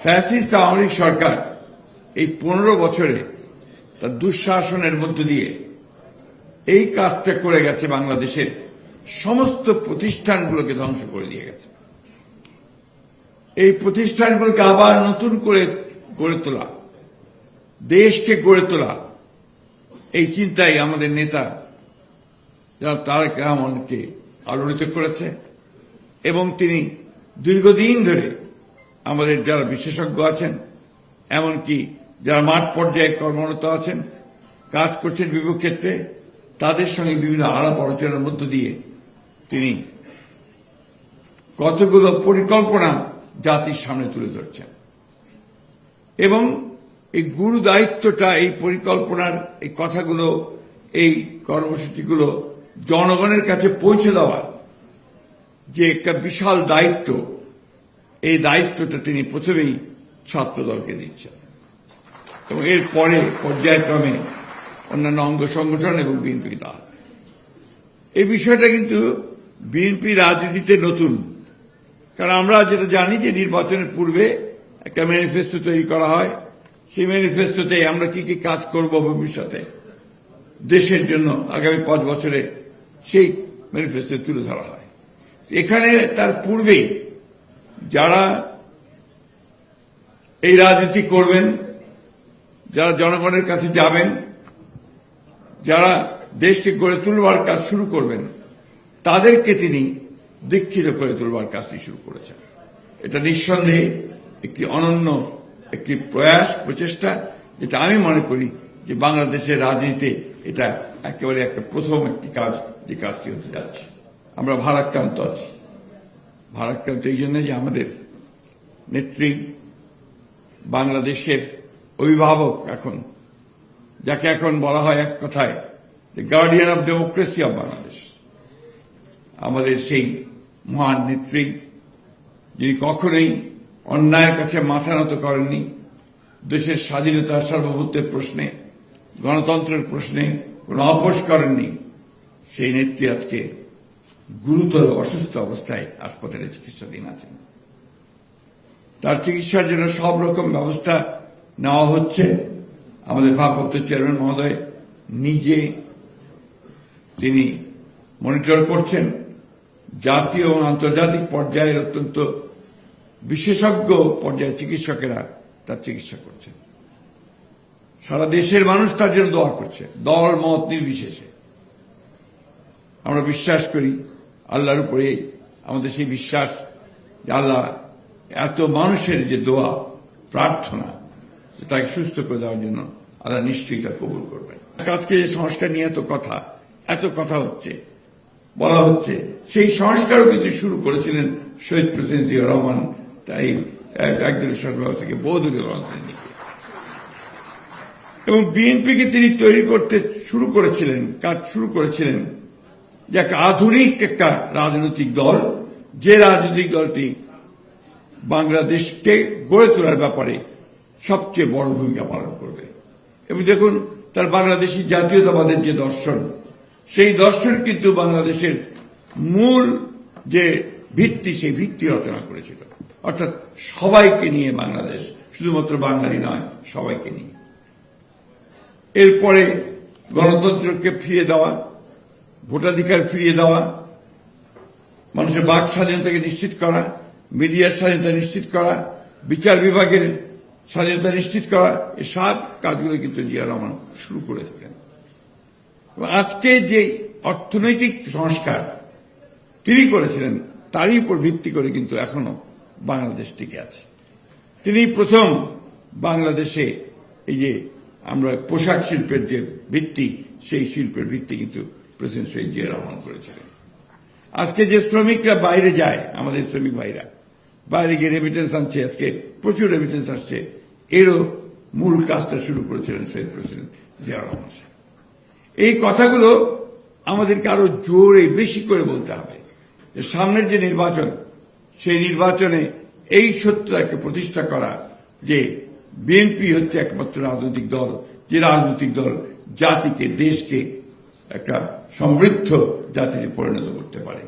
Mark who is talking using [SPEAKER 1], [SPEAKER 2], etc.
[SPEAKER 1] Fascist Awami League সরকার এই 15 বছরে তার দুঃশাসনের মধ্য দিয়ে এই কাজটা করে গেছে, বাংলাদেশের সমস্ত প্রতিষ্ঠানগুলোকে ধ্বংস করে দিয়ে গেছে। এই প্রতিষ্ঠানগুলোকে আবার নতুন করে গড়ে তোলা, দেশকে গড়ে তোলা, এই চিন্তাই আমাদের নেতা জনাব তারেক রহমানকে আলোড়িত করেছে। এবং তিনি দীর্ঘদিন ধরে আমাদের যারা বিশেষজ্ঞ আছেন, এমনকি যারা মাঠ পর্যায়ে কর্মরত আছেন, কাজ করছেন বিভিন্ন ক্ষেত্রে, তাদের সঙ্গে বিভিন্ন আলাপ আলোচনার মধ্য দিয়ে তিনি কতগুলো পরিকল্পনা জাতির সামনে তুলে ধরছেন। এবং এই গুরু দায়িত্বটা, এই পরিকল্পনার এই কথাগুলো, এই কর্মসূচিগুলো জনগণের কাছে পৌঁছে দেওয়ার যে একটা বিশাল দায়িত্ব, এই দায়িত্বটা তিনি প্রথমেই ছাত্রদলকে দিচ্ছেন এবং এর পরে পর্যায়ক্রমে অন্যান্য অঙ্গ সংগঠন এবং বিএনপিকে দেওয়া। এই বিষয়টা কিন্তু বিএনপি রাজনীতিতে নতুন, কারণ আমরা যেটা জানি যে নির্বাচনের পূর্বে একটা ম্যানিফেস্টো তৈরি করা হয়, সেই ম্যানিফেস্টোতে আমরা কি কি কাজ করব ভবিষ্যতে দেশের জন্য আগামী 5 বছরে, সেই ম্যানিফেস্টো তুলে ধরা হয়। এখানে তার পূর্বেই যারা এই রাজনীতি করবেন, যারা জনগণের কাছে যাবেন, যারা দেশকে গড়ে তুলবার কাজ শুরু করবেন, তাদেরকে তিনি দীক্ষিত করে তুলবার কাজটি শুরু করেছেন। এটা নিঃসন্দেহে একটি অনন্য একটি প্রচেষ্টা, যেটা আমি মনে করি যে বাংলাদেশের রাজনীতিতে এটা একেবারে একটা প্রথম একটি কাজ, যে কাজটি হতে যাচ্ছে। আমরা ভারাক্রান্ত আছি। ভারাক্রান্ত এই জন্য যে আমাদের নেত্রী, বাংলাদেশের অভিভাবক, এখন যাকে এখন বলা হয় এক কথায় the guardian of democracy of Bangladesh, আমাদের সেই মহান নেত্রী, যিনি কখনোই অন্যায়ের কাছে মাথা নত করেননি, দেশের স্বাধীনতা সার্বভৌমত্বের প্রশ্নে, গণতন্ত্রের প্রশ্নে কোন আপোষ করেননি, সেই নেত্রী আজকে গুরুতর অসুস্থ অবস্থায় হাসপাতালে চিকিৎসাধীন আছেন। তার চিকিৎসার জন্য সব রকম ব্যবস্থা নেওয়া হচ্ছে। আমাদের ভারপ্রাপ্ত চেয়ারম্যান মহোদয় নিজে তিনি মনিটর করছেন। জাতীয় এবং আন্তর্জাতিক পর্যায়ের অত্যন্ত বিশেষজ্ঞ পর্যায়ের চিকিৎসকেরা তার চিকিৎসা করছেন। সারা দেশের মানুষ তার জন্য দোয়া করছে, দল মত নির্বিশেষে। আমরা বিশ্বাস করি আল্লাহর উপরে, আমাদের সেই বিশ্বাস যে আল্লাহ এত মানুষের যে দোয়া প্রার্থনা, তাকে সুস্থ করে দেওয়ার জন্য আল্লাহ নিশ্চয়ই তা কবুল করবেন। আজকে যে সংস্কার নিয়ে এত কথা হচ্ছে, বলা হচ্ছে, সেই সংস্কারও কিন্তু শুরু করেছিলেন শহীদ প্রেসিডেন্ট জিয়াউর রহমান, তাই একদলীয় শাসন ব্যবস্থা থেকে বহুদলীয় গণতন্ত্রের দিকে। এবং বিএনপিকে তিনি তৈরি করতে শুরু করেছিলেন, কাজ শুরু করেছিলেন যে একটা আধুনিক একটা রাজনৈতিক দল, যে রাজনৈতিক দলটি বাংলাদেশকে গড়ে তোলার ব্যাপারে সবচেয়ে বড় ভূমিকা পালন করবে। এবং দেখুন, তার বাংলাদেশি জাতীয়তাবাদের যে দর্শন, সেই দর্শন কিন্তু বাংলাদেশের মূল যে ভিত্তি, সেই ভিত্তি রচনা করেছিল। অর্থাৎ সবাইকে নিয়ে বাংলাদেশ, শুধুমাত্র বাঙালি নয়, সবাইকে নিয়ে। এরপরে গণতন্ত্রকে ফিরিয়ে দেওয়া, ভোটাধিকার ফিরিয়ে দেওয়া, মানুষের বাক স্বাধীনতাকে নিশ্চিত করা, মিডিয়ার স্বাধীনতা নিশ্চিত করা, বিচার বিভাগের স্বাধীনতা নিশ্চিত করা, এসব কাজগুলো কিন্তু জিয়া রহমান শুরু করেছিলেন। আজকে যে অর্থনৈতিক সংস্কার তিনি করেছিলেন, তারই উপর ভিত্তি করে কিন্তু এখনো বাংলাদেশ টিকে আছে। তিনি প্রথম বাংলাদেশে এই যে আমরা পোশাক শিল্পের যে ভিত্তি, সেই শিল্পের ভিত্তি কিন্তু প্রেসিডেন্ট শহীদ জিয়া রহমান করেছিলেন। আজকে যে শ্রমিকরা বাইরে যায়, আমাদের শ্রমিক ভাইরা বাইরে গিয়ে রেমিটেন্স আনছে, আজকে প্রচুর রেমিটেন্স আসছে, এরও মূল কাজটা শুরু করেছিলেন শহীদ প্রেসিডেন্ট জিয়া রহমান সাহেব। এই কথাগুলো আমাদেরকে আরো জোরে বেশি করে বলতে হবে যে সামনের যে নির্বাচন, সেই নির্বাচনে এই সত্যটাকে প্রতিষ্ঠা করা যে বিএনপি হচ্ছে একমাত্র রাজনৈতিক দল, যে রাজনৈতিক দল জাতিকে, দেশকে একটা সমৃদ্ধ জাতিতে পরিণত করতে পারে।